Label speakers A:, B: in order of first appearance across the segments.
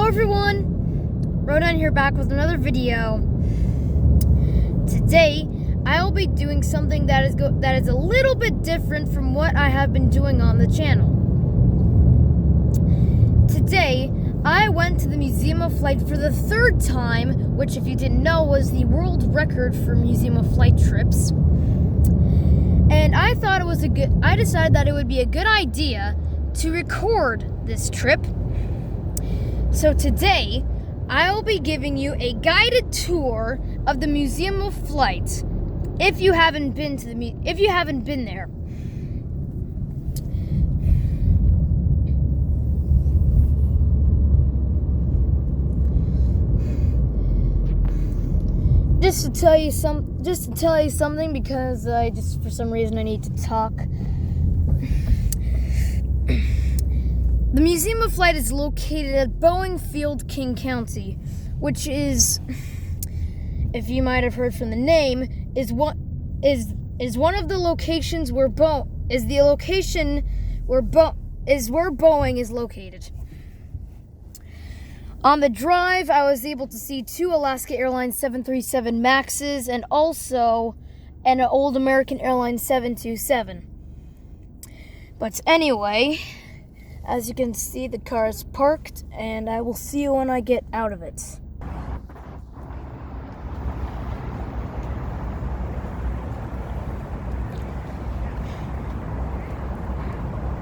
A: everyone, Rodan here back with another video. Today, I will be doing something that is a little bit different from what I have been doing on the channel. Today, I went to the Museum of Flight for the third time, which if you didn't know was the world record for Museum of Flight trips. And I decided that it would be a good idea to record this trip. So today, I will be giving you a guided tour of the Museum of Flight. If you haven't been there. Just to tell you something, because for some reason I need to talk. The Museum of Flight is located at Boeing Field, King County, which is, if you might have heard from the name, is one of the locations where Boeing is located. On the drive, I was able to see 2 Alaska Airlines 737 Maxes and also an old American Airlines 727. But anyway, as you can see, the car is parked, and I will see you when I get out of it.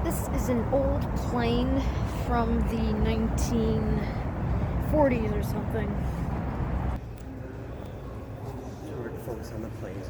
A: This is an old plane from the 1940s or something.
B: We're to focus on the planes.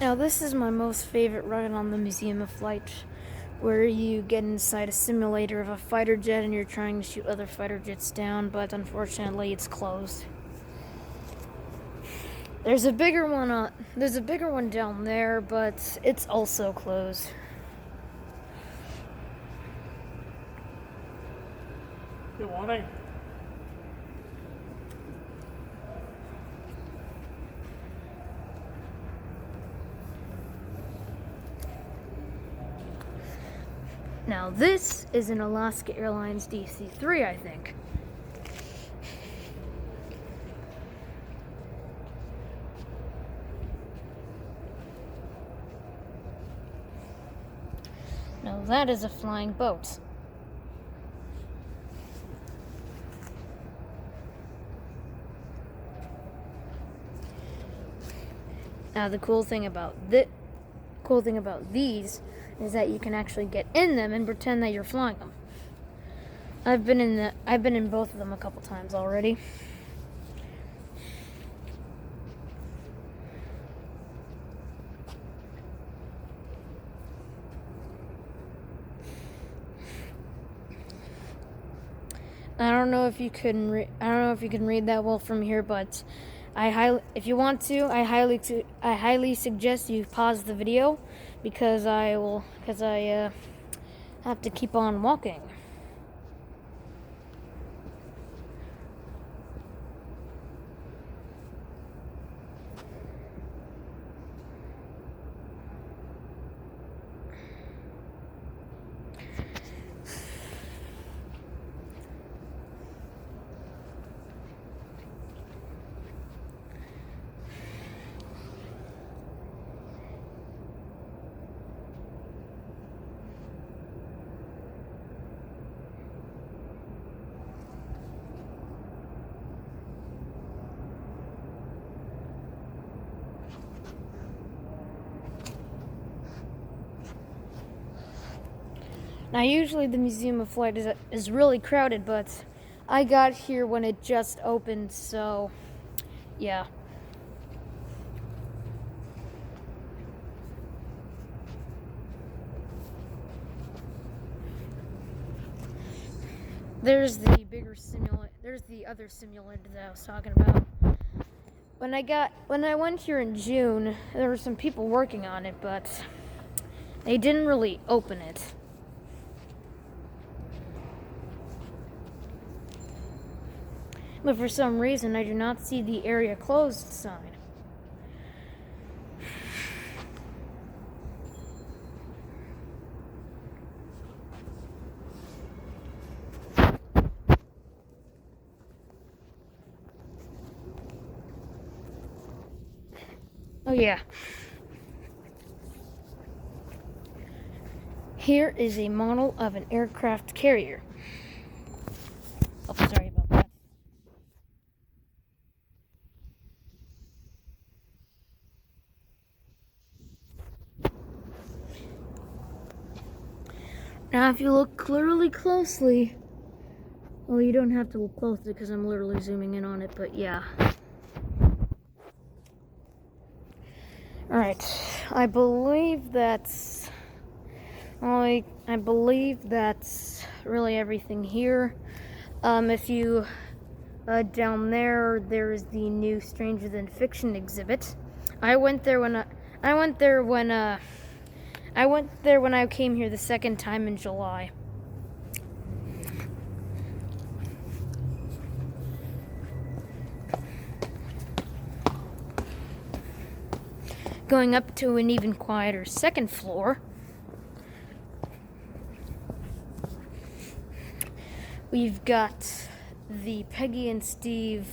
A: Now, this is my most favorite ride on the Museum of Flight, where you get inside a simulator of a fighter jet and you're trying to shoot other fighter jets down, but unfortunately it's closed. There's a bigger one down there, but it's also closed.
B: Good morning.
A: Now, this is an Alaska Airlines Dc3, I think. Now, that is a flying boat. Now, the cool thing about these is that you can actually get in them and pretend that you're flying them. I've been in both of them a couple times already. I don't know if you can read that well from here, but if you want to, I highly suggest you pause the video, because I have to keep on walking. Now, usually the Museum of Flight is really crowded, but I got here when it just opened, so yeah. there's the bigger simulator. There's the other simulator that I was talking about. When I went here in June, there were some people working on it, but they didn't really open it. But for some reason, I do not see the area closed sign. Oh yeah. Here is a model of an aircraft carrier. Oh, sorry about that. Now, if you look closely, well, you don't have to look closely because I'm literally zooming in on it, but yeah. Alright, I believe that's really everything here. If you down there's the new Stranger Than Fiction exhibit. I went there when I came here the second time in July. Going up to an even quieter second floor, we've got the Peggy and Steve,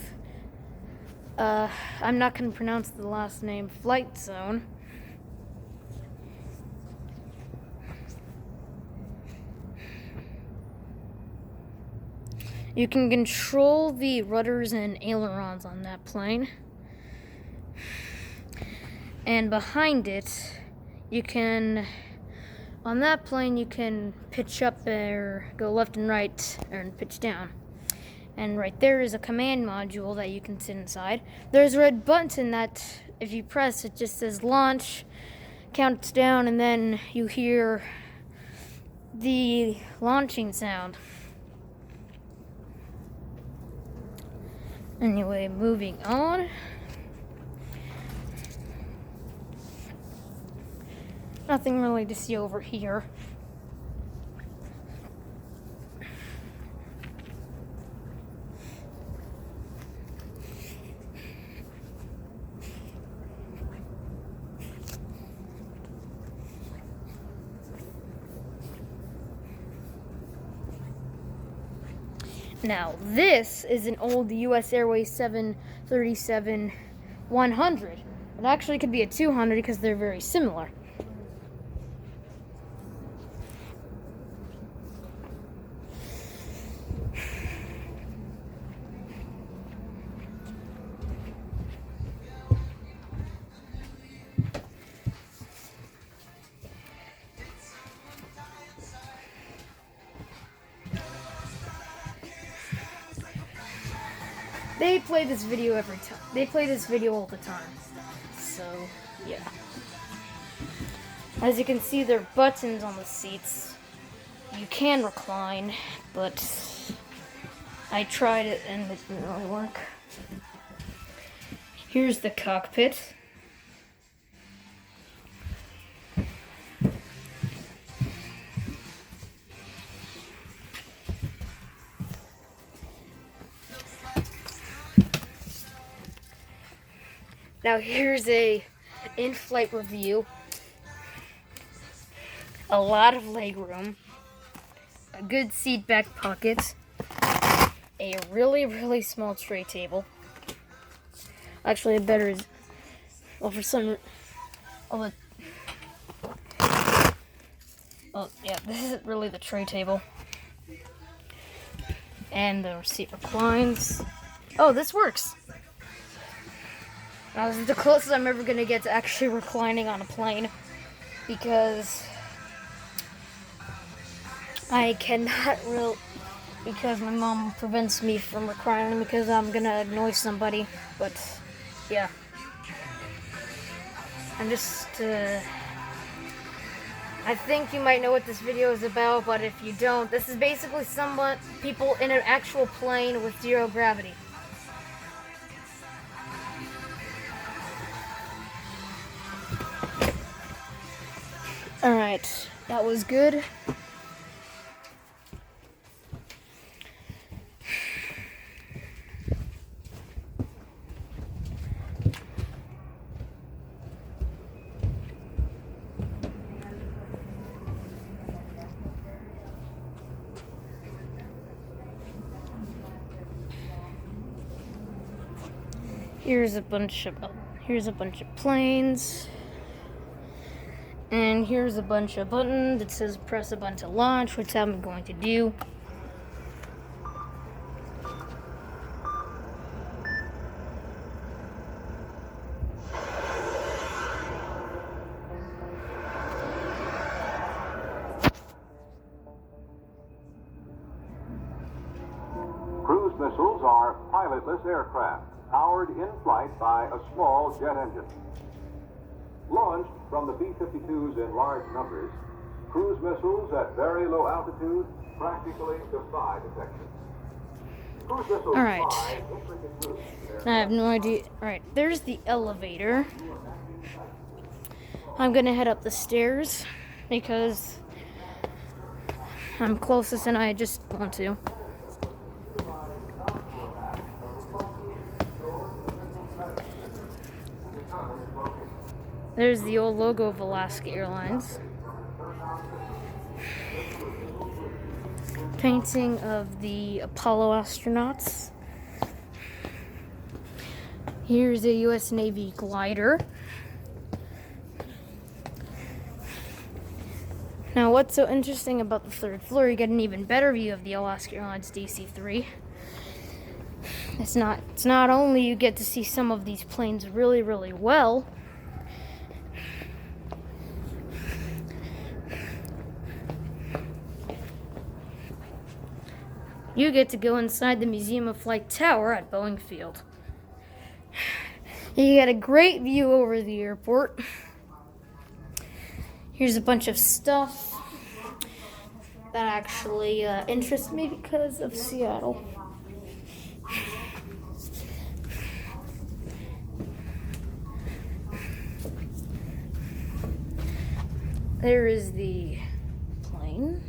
A: I'm not going to pronounce the last name, flight zone. You can control the rudders and ailerons on that plane. And behind it, on that plane, you can pitch up or go left and right, and pitch down. And right there is a command module that you can sit inside. There's a red button that, if you press, it just says launch, counts down, and then you hear the launching sound. Anyway, moving on. Nothing really to see over here. Now, this is an old US Airways 737-100. It actually could be a 200 because they're very similar. They play this video every time. They play this video all the time. So, yeah. As you can see, there are buttons on the seats. You can recline, but I tried it and it didn't really work. Here's the cockpit. Now here's a in-flight review. A lot of legroom, a good seat back pocket, a really, really small tray table. Actually, a better, well, for some, oh yeah, this is really the tray table. And the seat reclines. Oh, this works. Now, this is the closest I'm ever going to get to actually reclining on a plane, because I cannot because my mom prevents me from reclining because I'm going to annoy somebody, but yeah. I'm just, I think you might know what this video is about, but if you don't, this is basically people in an actual plane with zero gravity. Alright, that was good. Here's a bunch of planes. And here's a bunch of buttons that says press a button to launch, which I'm going to do.
C: Cruise missiles are pilotless aircraft powered in flight by a small jet engine. Launched from the B-52s in large numbers, cruise missiles at very low altitude practically defy detection. Cruise missiles
A: All right.
C: fly intricate routes.
A: I have no idea. All right, there's the elevator. I'm gonna head up the stairs because I'm closest and I just want to. There's the old logo of Alaska Airlines. Painting of the Apollo astronauts. Here's a U.S. Navy glider. Now, what's so interesting about the third floor, you get an even better view of the Alaska Airlines Dc3. It's not only you get to see some of these planes really, really well, you get to go inside the Museum of Flight Tower at Boeing Field. You get a great view over the airport. Here's a bunch of stuff that actually interests me because of Seattle. There is the plane.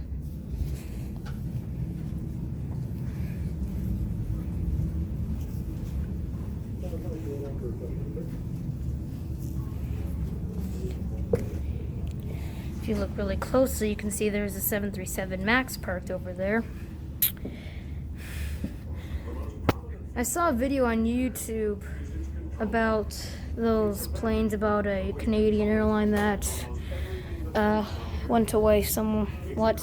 A: If you look really closely, you can see there's a 737 MAX parked over there. I saw a video on YouTube about those planes, about a Canadian airline that went away somewhat.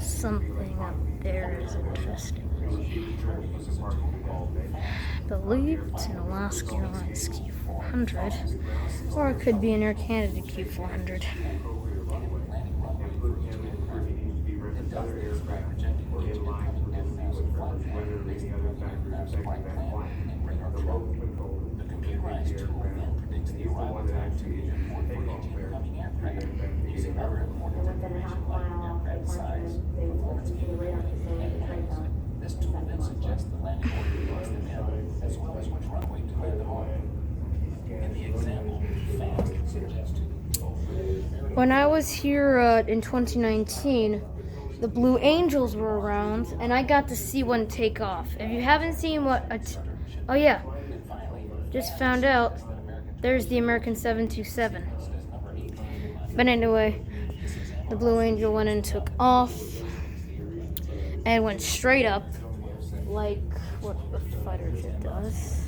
A: Something up there is interesting. I believe it's an Alaska Airlines Q400, or it could be an Air Canada Q400.
D: This tool then suggests the landing coordinates as well as which runway to land on. In the example, fast suggested.
A: When I was here in 2019, the Blue Angels were around, and I got to see one take off. If you haven't seen oh yeah, just found out, there's the American 727. But anyway, the Blue Angel went and took off, and went straight up, like what a fighter jet does.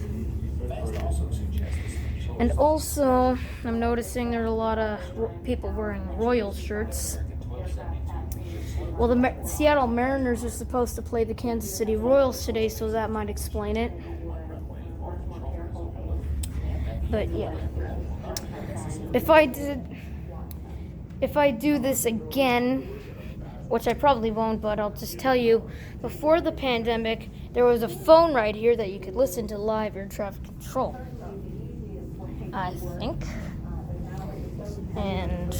A: And also, I'm noticing there are a lot of people wearing Royal shirts. Well, the Seattle Mariners are supposed to play the Kansas City Royals today, so that might explain it. But yeah, if I do this again, which I probably won't, but I'll just tell you, before the pandemic, there was a phone right here that you could listen to live air traffic control, I think. And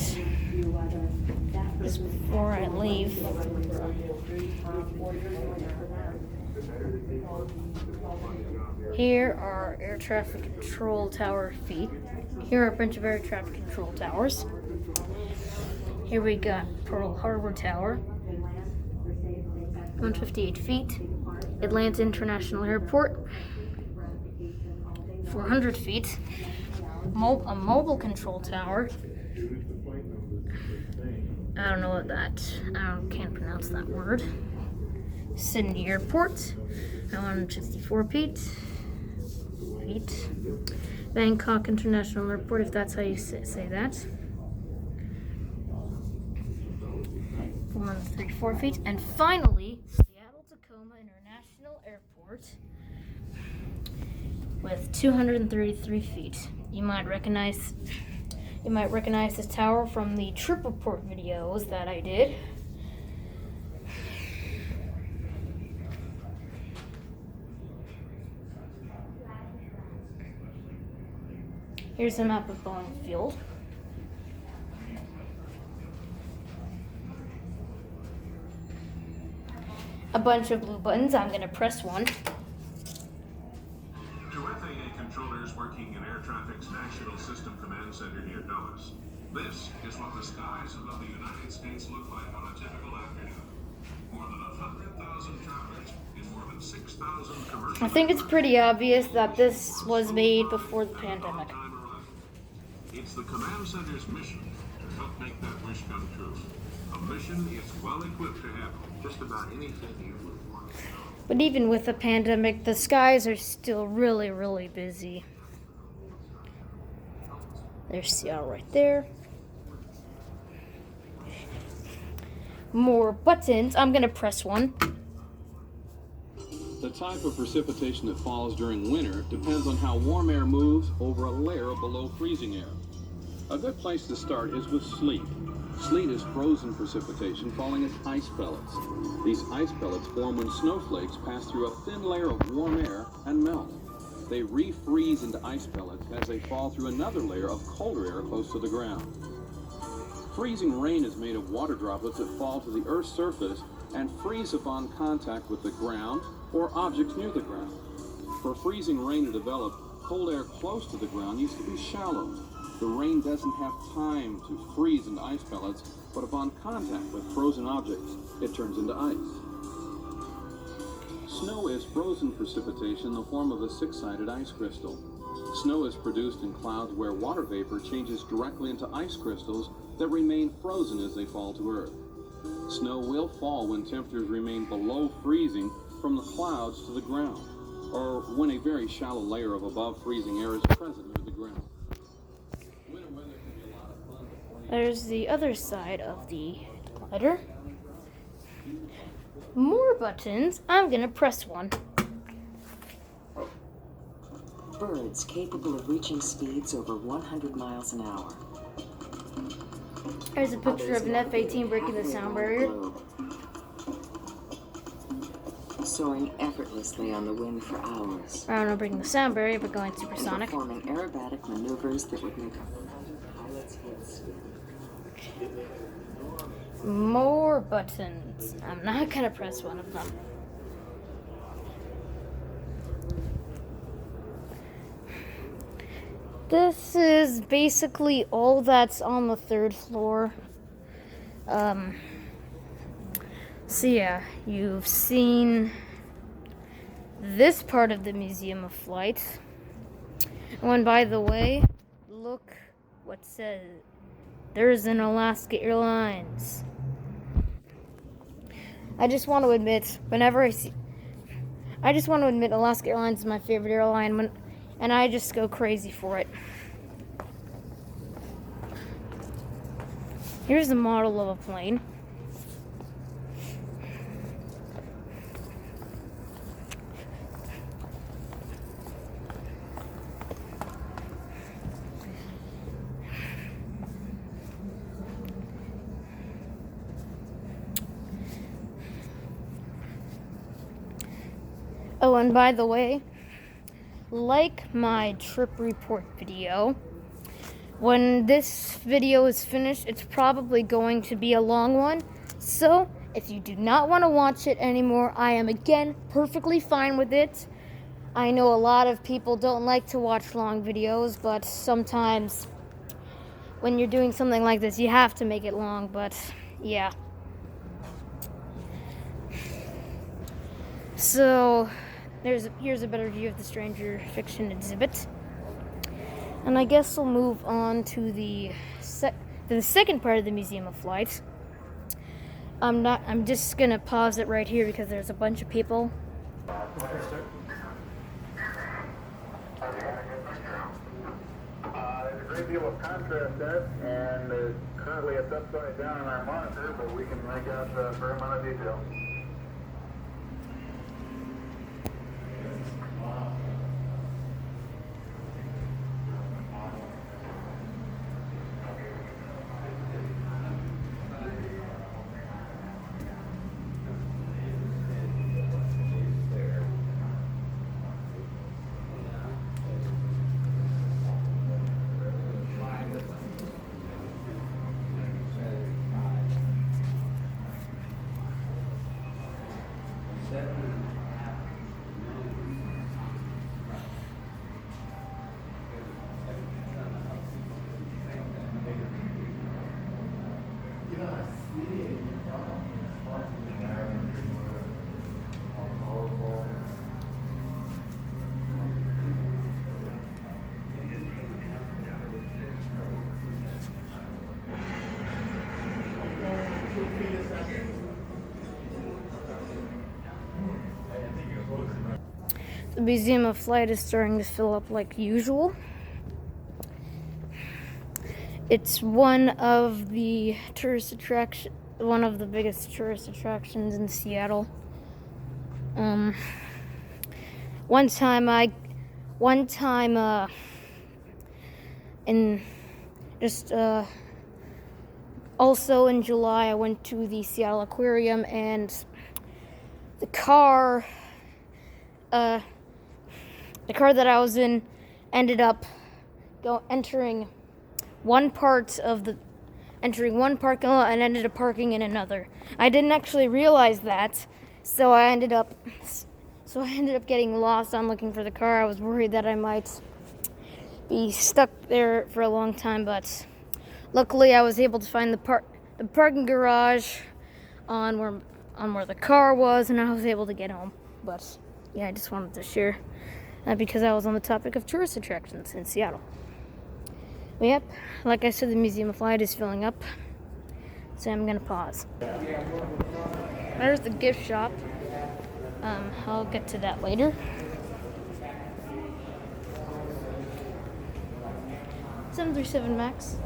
A: just before I leave, here are air traffic control tower feet. Here are a bunch of air traffic control towers. Here we got Pearl Harbor Tower, 158 feet. Atlanta International Airport, 400 feet. A mobile control tower. I don't know what that. Can't pronounce that word. Sydney Airport, 164 feet. Bangkok International Airport, if that's how you say that. 434 feet. And finally, Seattle Tacoma International Airport with 233 feet. You might recognize this tower from the trip report videos that I did. Here's a map of Boeing Field. A bunch of blue buttons. I'm gonna press one.
E: To FAA controllers working in Air Traffic's National System Command Center near Dallas, this is what the skies above the United States look like on a typical afternoon. More than 100,000 travelers in more than 6,000 commercial.
A: I think it's pretty obvious that this was made before the pandemic.
E: It's the command center's mission to help make that wish come true. A mission it's well equipped to handle just about anything you would want to know.
A: But even with the pandemic, the skies are still really, really busy. There's Seattle right there. More buttons. I'm gonna press one.
F: The type of precipitation that falls during winter depends on how warm air moves over a layer of below freezing air. A good place to start is with sleet. Sleet is frozen precipitation falling as ice pellets. These ice pellets form when snowflakes pass through a thin layer of warm air and melt. They refreeze into ice pellets as they fall through another layer of colder air close to the ground. Freezing rain is made of water droplets that fall to the Earth's surface and freeze upon contact with the ground or objects near the ground. For freezing rain to develop, cold air close to the ground needs to be shallow. The rain doesn't have time to freeze into ice pellets, but upon contact with frozen objects, it turns into ice. Snow is frozen precipitation in the form of a six-sided ice crystal. Snow is produced in clouds where water vapor changes directly into ice crystals that remain frozen as they fall to Earth. Snow will fall when temperatures remain below freezing from the clouds to the ground, or when a very shallow layer of above freezing air is present near the ground.
A: There's the other side of the glider. More buttons. I'm gonna press one.
G: Birds capable of reaching speeds over 100 miles an hour.
A: There's a picture of an F-18 breaking the sound barrier.
G: Soaring effortlessly on the wind for hours.
A: I don't know, breaking the sound barrier, but going supersonic.
G: Performing aerobatic maneuvers that would make a pilot's head spin.
A: More buttons. I'm not gonna press one of them. This is basically all that's on the third floor. So yeah, you've seen this part of the Museum of Flight. Oh, and by the way, look what says. There's an Alaska Airlines. I just want to admit, Alaska Airlines is my favorite airline, and I just go crazy for it. Here's a model of a plane. and by the way, like my trip report video. When this video is finished, it's probably going to be a long one. So, if you do not want to watch it anymore, I am again perfectly fine with it. I know a lot of people don't like to watch long videos, but sometimes when you're doing something like this, you have to make it long, but yeah. So, here's a better view of the Stranger Fiction exhibit. And I guess we'll move on to the second part of the Museum of Flight. I'm just gonna pause it right here because there's a bunch of people.
C: There's a great deal of contrast there, and currently it's upside down on our monitor, but we can make out a fair amount of detail.
A: The Museum of Flight is starting to fill up like usual. It's one of the biggest tourist attractions in Seattle. Also in July, I went to the Seattle Aquarium, and the car that I was in ended up entering one parking lot and ended up parking in another. I didn't actually realize that, so I ended up getting lost on looking for the car. I was worried that I might be stuck there for a long time, but luckily I was able to find the parking garage on where the car was, and I was able to get home. But yeah, I just wanted to share that because I was on the topic of tourist attractions in Seattle. But yep, like I said, the Museum of Flight is filling up, so I'm gonna pause. There's the gift shop. I'll get to that later. $737 Max.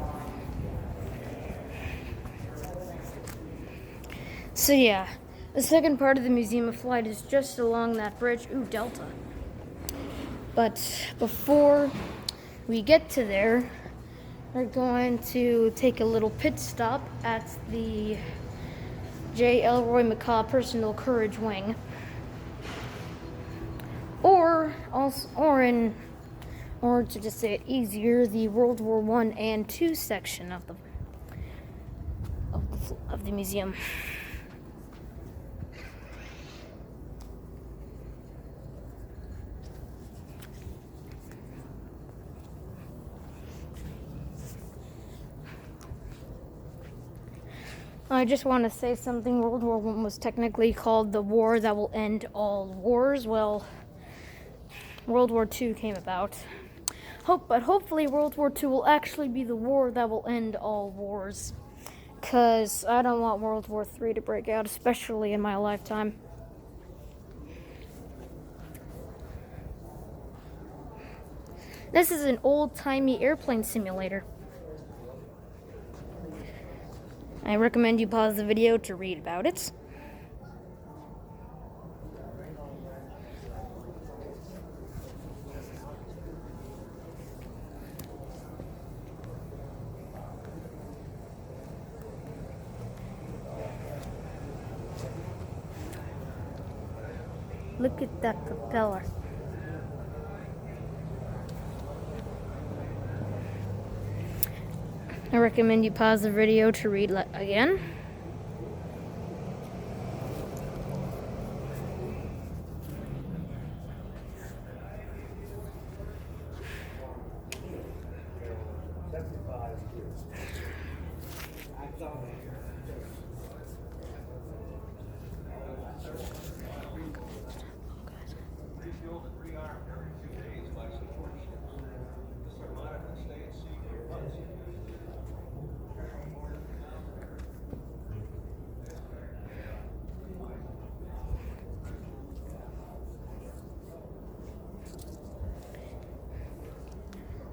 A: So yeah, the second part of the Museum of Flight is just along that bridge. Ooh, Delta. But before we get to there, we're going to take a little pit stop at the J. Elroy McCaw Personal Courage Wing. Or to just say it easier, the World War I and II section of the museum. I just want to say something. World War I was technically called the war that will end all wars. Well, World War II came about. But hopefully World War II will actually be the war that will end all wars. Because I don't want World War III to break out, especially in my lifetime. This is an old-timey airplane simulator. I recommend you pause the video to read about it. Look at that propeller. I recommend you pause the video to read again.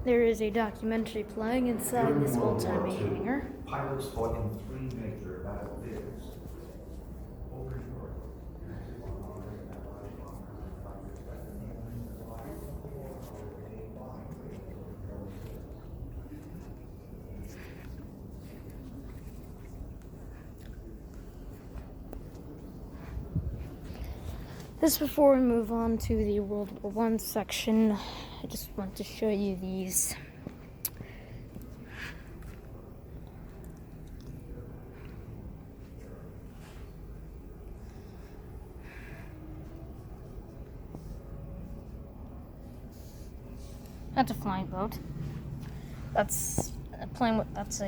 A: There is a documentary playing inside this old-timey hangar.
H: Pilots fought in 3 major battlefields. Over Europe.
A: Just before we move on to the World War I section, I just want to show you these. That's a flying boat. That's a plane. That's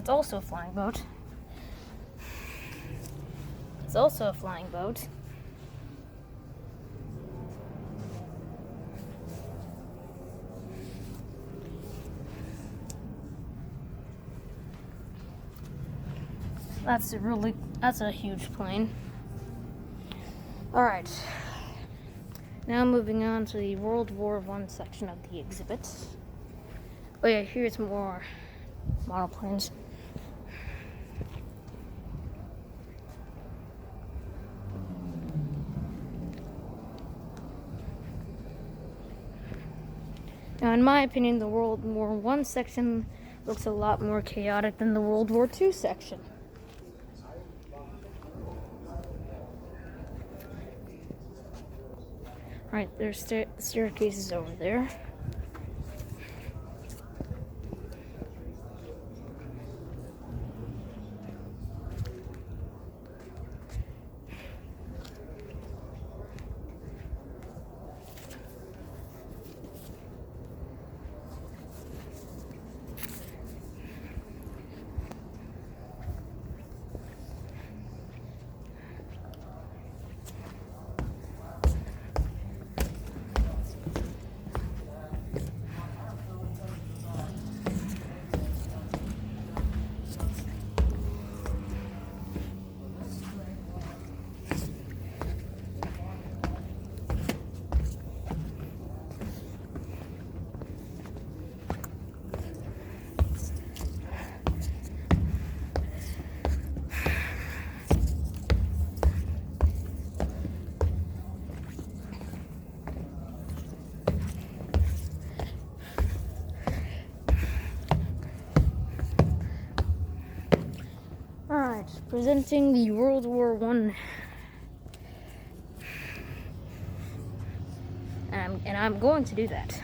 A: also a flying boat. It's also a flying boat. That's a huge plane. Alright. Now moving on to the World War I section of the exhibit. Oh yeah, here's more model planes. Now in my opinion, the World War I section looks a lot more chaotic than the World War II section. Right, there's staircases over there. Presenting the World War I. And I'm going to do that.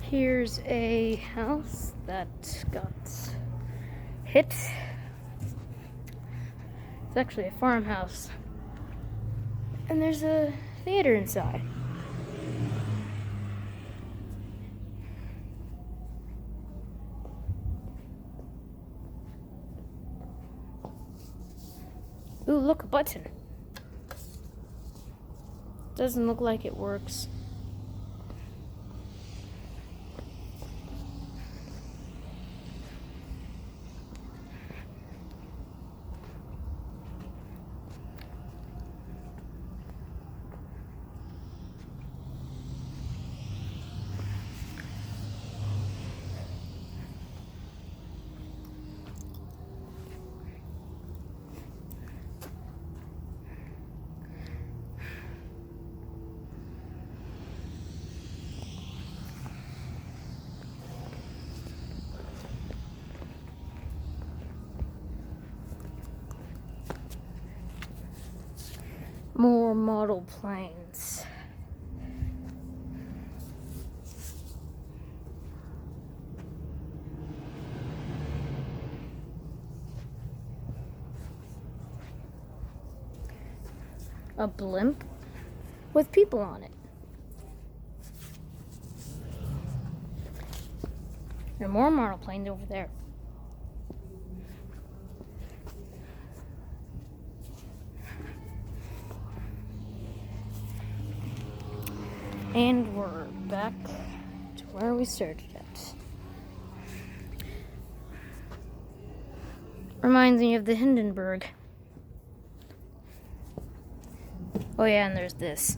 A: Here's a house that got hit. It's actually a farmhouse. And there's a theater inside. Ooh, look, a button. Doesn't look like it works. More model planes. A blimp with people on it. There are more model planes over there. And we're back to where we started at. Reminds me of the Hindenburg. Oh yeah, and there's this.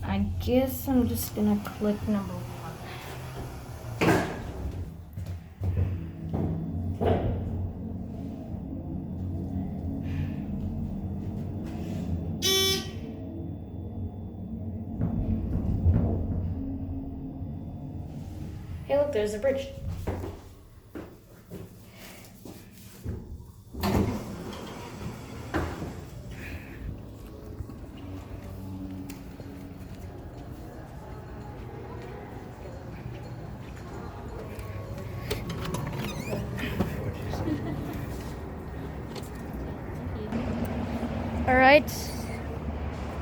A: I guess I'm just gonna click number 1. Hey, look, there's a bridge. Alright,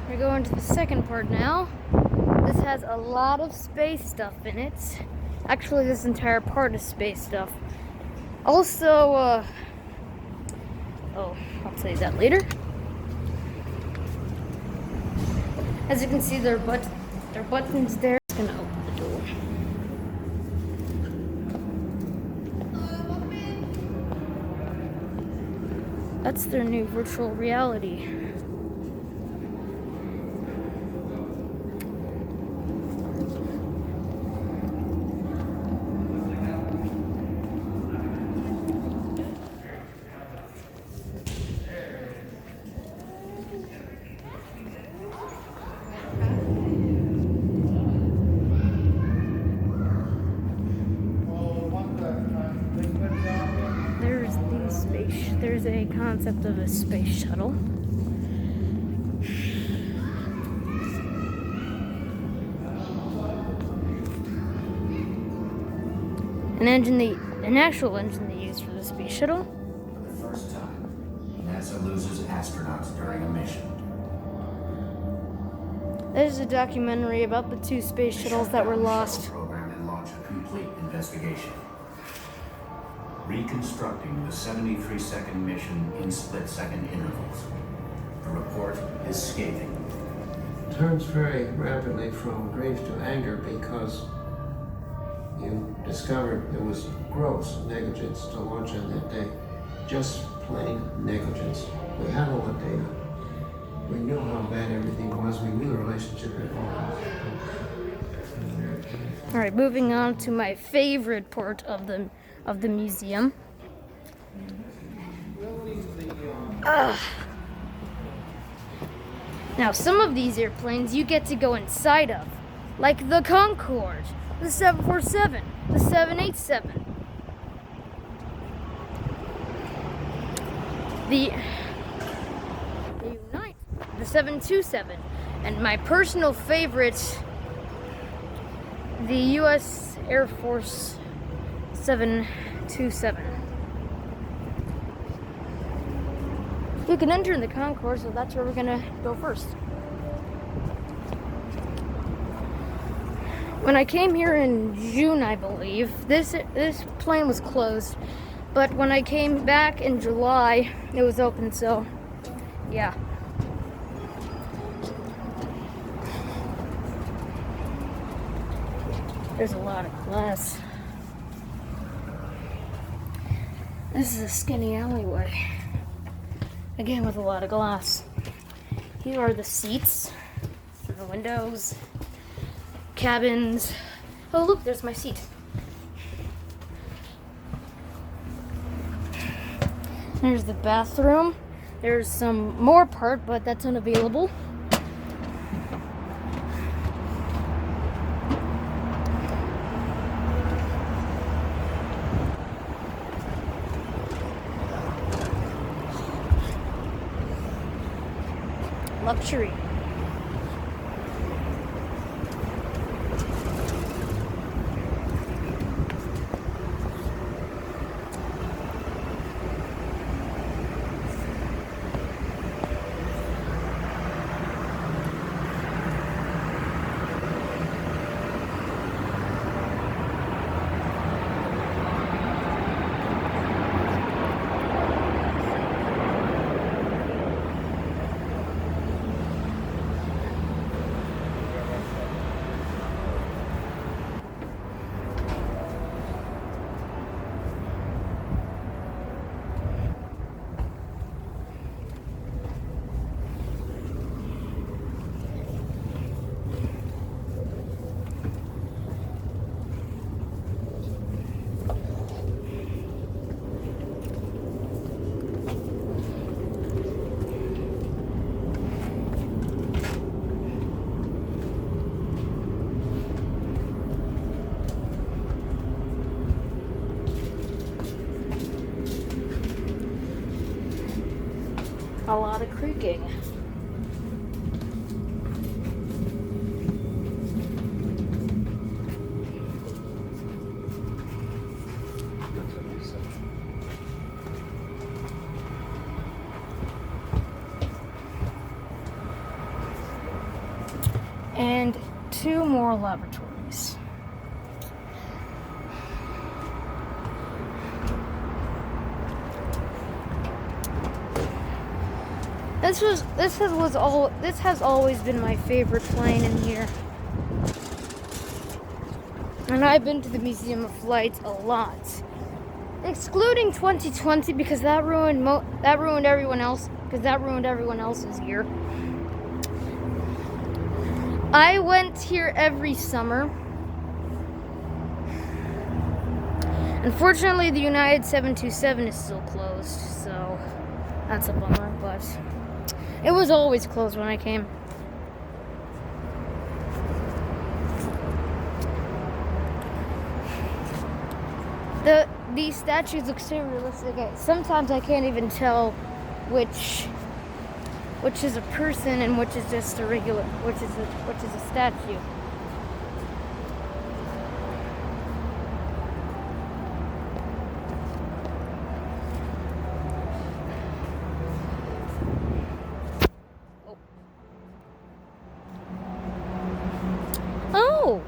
A: we're going to the second part now. This has a lot of space stuff in it. Actually, this entire part is space stuff. Also, oh, I'll tell you that later. As you can see, there are buttons there. It's gonna open the door. That's their new virtual reality. There's a concept of a space shuttle. An actual engine they use for the space shuttle.
H: For the first time, NASA loses astronauts during a mission.
A: There's a documentary about the 2 space shuttles that were lost.
H: Program and launch a complete investigation. Reconstructing the 73-second mission in split-second intervals. The report is scathing.
I: Turns very rapidly from grief to anger because you discovered there was gross negligence to launch on that day. Just plain negligence. We had all the data. We knew how bad everything was. We knew the relationship had all.
A: All right, moving on to my favorite part of the museum. Now, some of these airplanes you get to go inside of. like the Concourse, the 747, the 787, the 727, and my personal favorite, the U.S. Air Force 727. You can enter in the Concourse, so that's where we're gonna go first. When I came here in June, I believe, this plane was closed, but when I came back in July, it was open, so yeah. There's a lot of glass. This is a skinny alleyway. Again, with a lot of glass. Here are the seats for the windows, cabins. Oh, look, there's my seat. There's the bathroom. There's some more part, but that's unavailable. Luxury. A lot of creaking. And 2 more laboratories. This has always been my favorite plane in here. And I've been to the Museum of Flight a lot. Excluding 2020 because that ruined everyone else, because that ruined everyone else's year. I went here every summer. Unfortunately, the United 727 is still closed, so that's a bummer, but it was always closed when I came. These statues look so realistic. Sometimes I can't even tell which is a person and which is just a regular, which is a statue. Oh.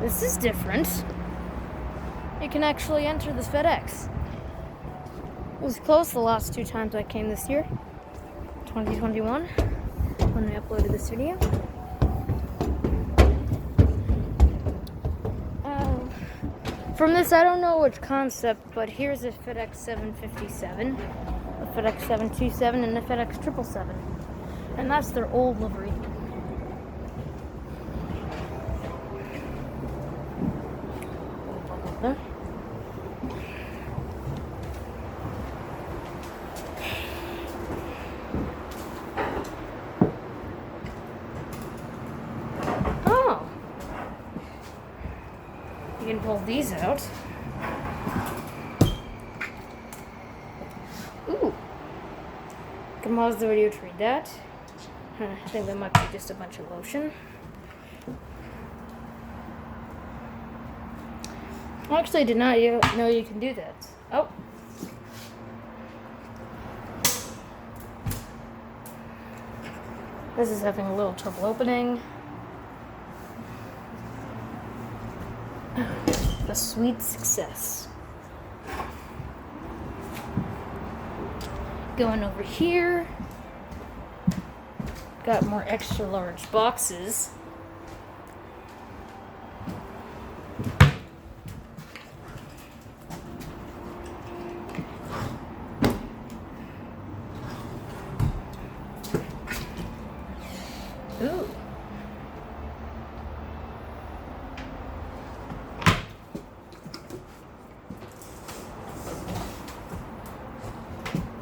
A: This is different. You can actually enter this FedEx. It was closed the last 2 times I came this year. 2021, when I uploaded this video. From this, I don't know which concept, but here's a FedEx 757, a FedEx 727, and a FedEx 777. And that's their old livery. roll these out. Ooh. Can pause the video to read that. I think that might be just a bunch of lotion. Actually, I did not know you can do that. Oh. This is having a little trouble opening. A sweet success. Going over here. Got more extra large boxes. Ooh.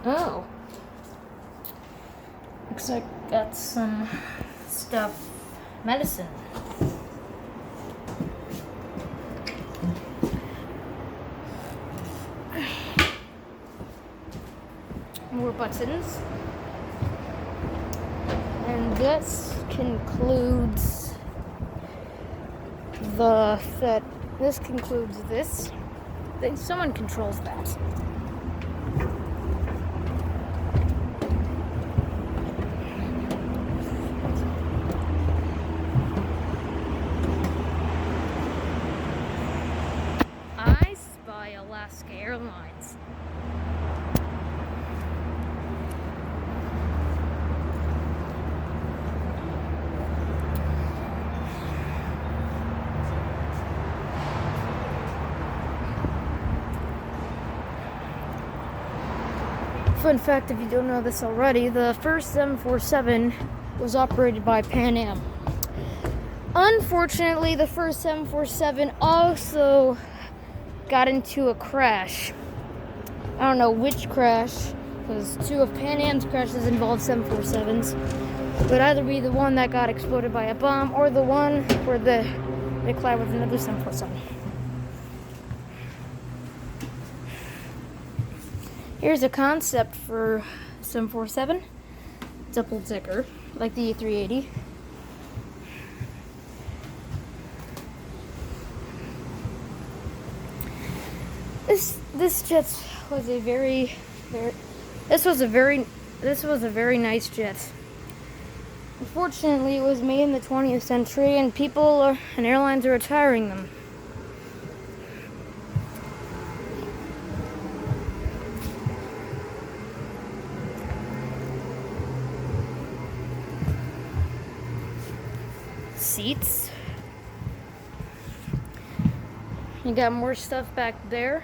A: Oh. Looks like I got some stuff. Medicine. More buttons. And this concludes this concludes this. I think someone controls that. I spy Alaska Airlines. Fun fact, if you don't know this already, the first 747 was operated by Pan Am. Unfortunately, the first 747 also got into a crash. I don't know which crash, because two of Pan Am's crashes involved 747s. But either be the one that got exploded by a bomb, or the one where they collide with another 747. Here's a concept for 747, double decker, like the A380. This jet was a very nice jet. Unfortunately, it was made in the 20th century, and people and airlines are retiring them. Seats. You got more stuff back there.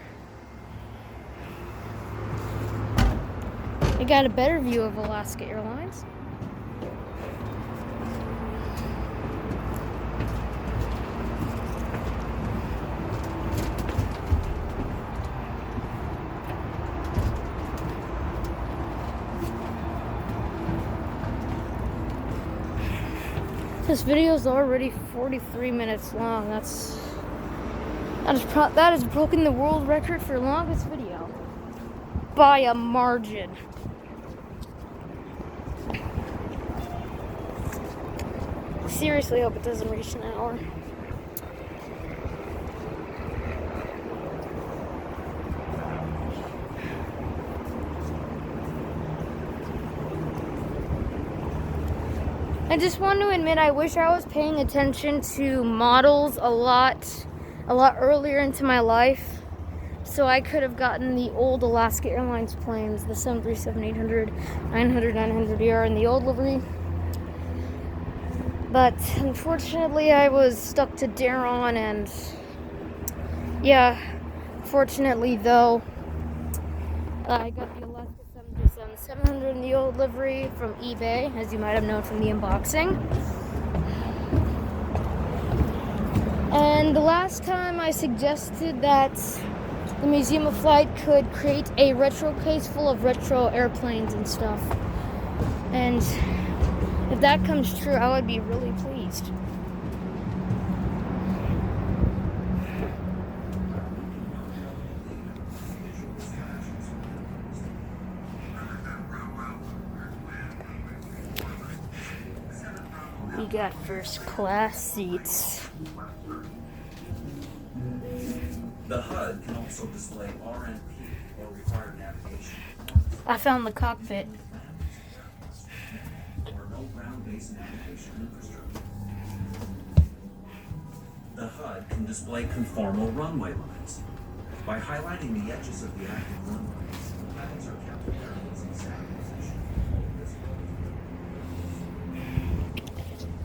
A: You got a better view of Alaska Airlines. This video is already 43 minutes long. That has broken the world record for longest video by a margin. Seriously, hope it doesn't reach an hour. I just want to admit, I wish I was paying attention to models a lot earlier into my life, so I could have gotten the old Alaska Airlines planes, the 737-800, 900, 900ER, and the old livery. But unfortunately, I was stuck to Daron, and yeah, fortunately though, I got the Alaska 737-700 in the old livery from eBay, as you might have known from the unboxing. And the last time I suggested that the Museum of Flight could create a retro case full of retro airplanes and stuff. And if that comes true, I would be really pleased. We got first class seats.
D: The HUD can also display RNP or required navigation.
A: I found the cockpit.
D: Or no ground-based navigation infrastructure. The HUD can display conformal runway lines. By highlighting the edges of the active runways, pilots are kept in their exact position.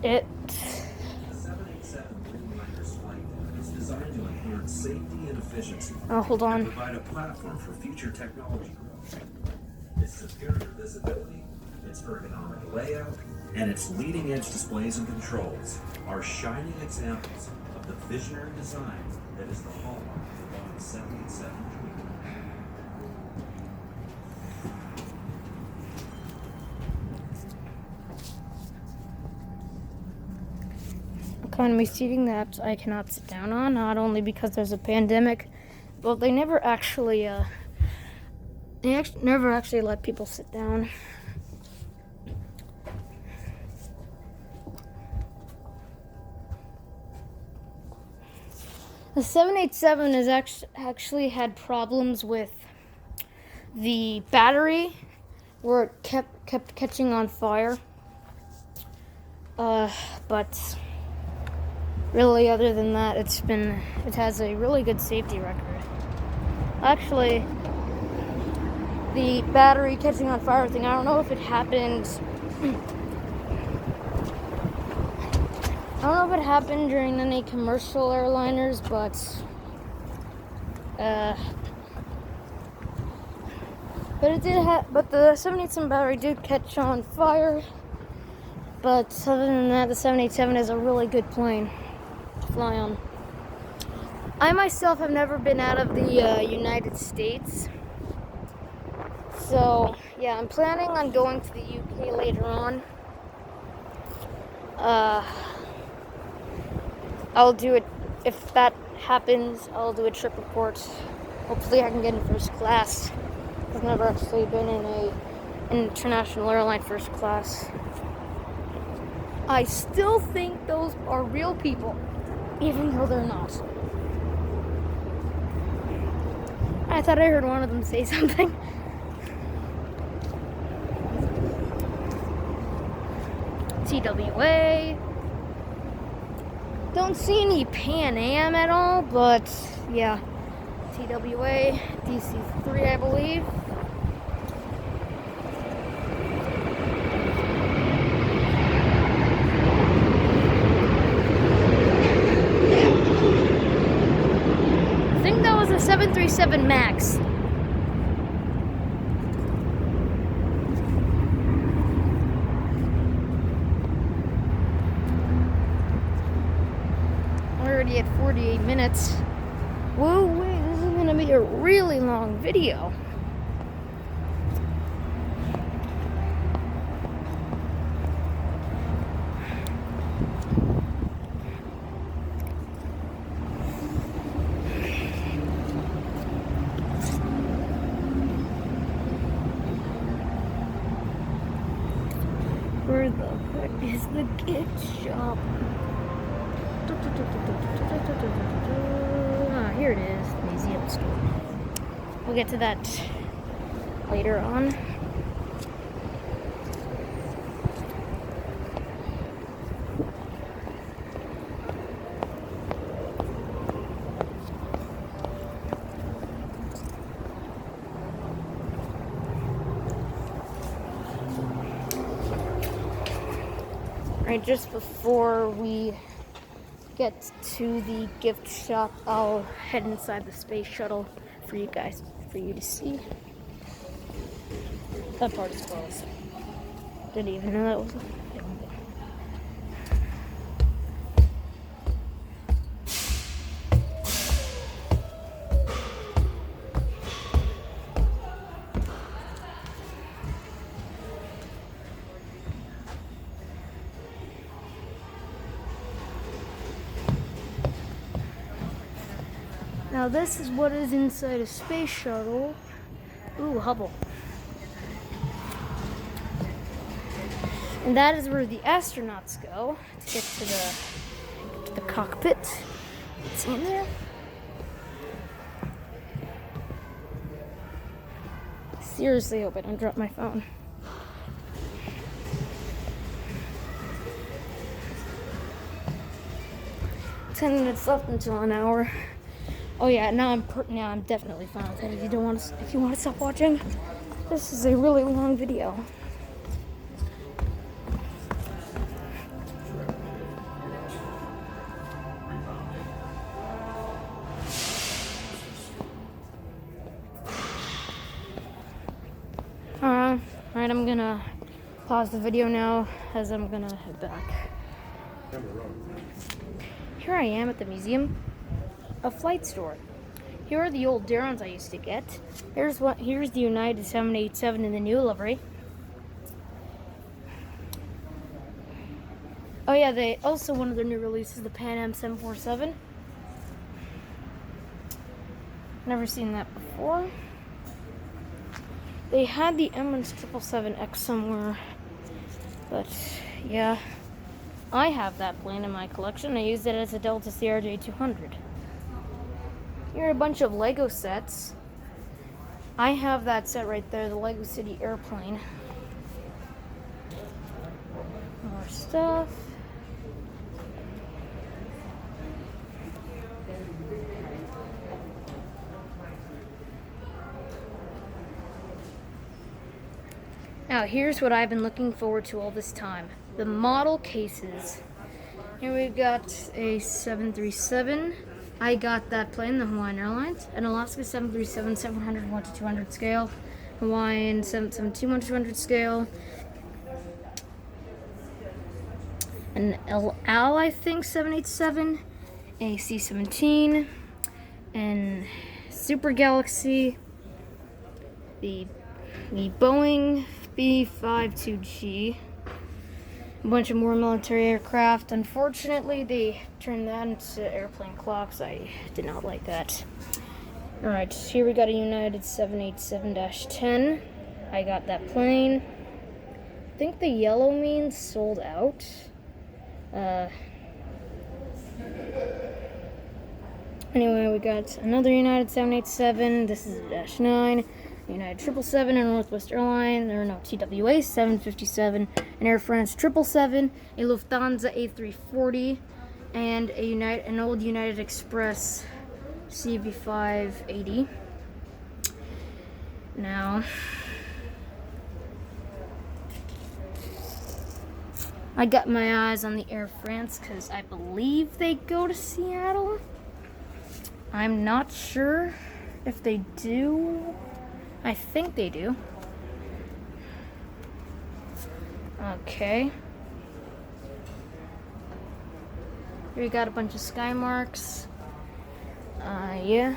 A: It.
D: The 787 Dreamliner's flight is designed to enhance safety and efficiency.
A: Oh, hold on.
D: And provide a platform for future technology growth. Its superior visibility, its ergonomic layout, and its leading-edge displays and controls are shining examples of the visionary design that is the hallmark of the Boeing 787 Dreamliner.
A: Economy seating that I cannot sit down on, not only because there's a pandemic, but they never actually let people sit down. The 787 has actually had problems with the battery, where it kept catching on fire. But really, other than that, it has a really good safety record. Actually, the battery catching on fire thing, I don't know if it happened. I don't know if it happened during any commercial airliners, but it did. But the 787 battery did catch on fire. But other than that, the 787 is a really good plane to fly on. I myself have never been out of the United States. So, yeah, I'm planning on going to the UK later on. I'll do it, if that happens, I'll do a trip report. Hopefully I can get in first class. I've never actually been in an international airline first class. I still think those are real people, even though they're not. I thought I heard one of them say something. TWA. Don't see any Pan Am at all, but yeah. TWA, DC3, I believe. I think that was a 737 MAX. Already at 48 minutes. Whoa, wait, this is gonna be a really long video. Where the heck is the gift shop? Ah, here it is, museum store. We'll get to that later on. Right, just before we get to the gift shop, I'll head inside the Space Shuttle for you guys, for you to see. That part is closed. Didn't even know that was a film. Now this is what is inside a space shuttle. Ooh, Hubble. And that is where the astronauts go to get to the cockpit. It's in there. Seriously hope I don't drop my phone. "10 minutes left until an hour." Oh yeah, now I'm definitely fine with it. If you want to stop watching, this is a really long video. Alright, I'm gonna pause the video now as I'm gonna head back. Here I am at the museum, a flight store. Here are the old Darons I used to get. Here's the United 787 in the new livery. Oh yeah, they also, one of their new releases, the Pan Am 747. Never seen that before. They had the Emirates 777X somewhere, but yeah, I have that plane in my collection. I used it as a Delta CRJ-200. Here are a bunch of Lego sets. I have that set right there, the Lego City airplane. More stuff. Now here's what I've been looking forward to all this time. The model cases. Here we've got a 737. I got that plane, the Hawaiian Airlines. An Alaska 737, 700 1:200 scale. Hawaiian 772 1:200 scale. An El Al, I think, 787. A C-17. And Super Galaxy. The Boeing B-52G. A bunch of more military aircraft. Unfortunately, they turned that into airplane clocks. I did not like that. Alright, here we got a United 787-10. I got that plane. I think the yellow means sold out. Anyway, we got another United 787. This is a -9. United 777, and Northwest Airlines, or no, TWA 757, an Air France 777, a Lufthansa A340, and an old United Express CB580. Now, I got my eyes on the Air France because I believe they go to Seattle. I'm not sure if they do. I think they do. Okay. Here we got a bunch of Skymarks. Yeah.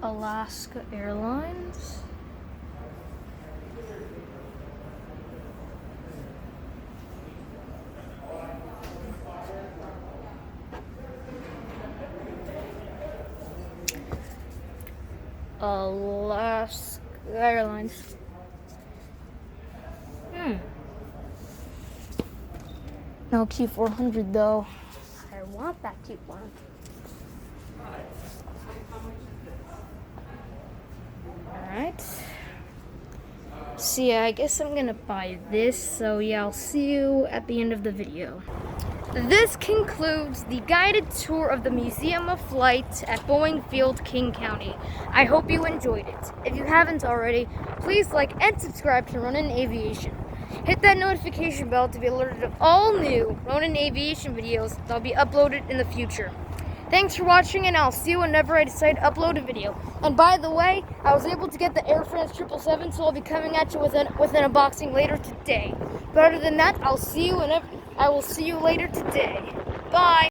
A: Alaska Airlines. Alaska Airlines. No Q400 though. I want that Q400. Alright. So yeah, I guess I'm gonna buy this. So yeah, I'll see you at the end of the video. This concludes the guided tour of the Museum of Flight at Boeing Field, King County. I hope you enjoyed it. If you haven't already, please like and subscribe to Ronin Aviation. Hit that notification bell to be alerted of all new Ronin Aviation videos that will be uploaded in the future. Thanks for watching, and I'll see you whenever I decide to upload a video. And by the way, I was able to get the Air France 777, so I'll be coming at you with an unboxing later today. But other than that, I will see you later today. Bye!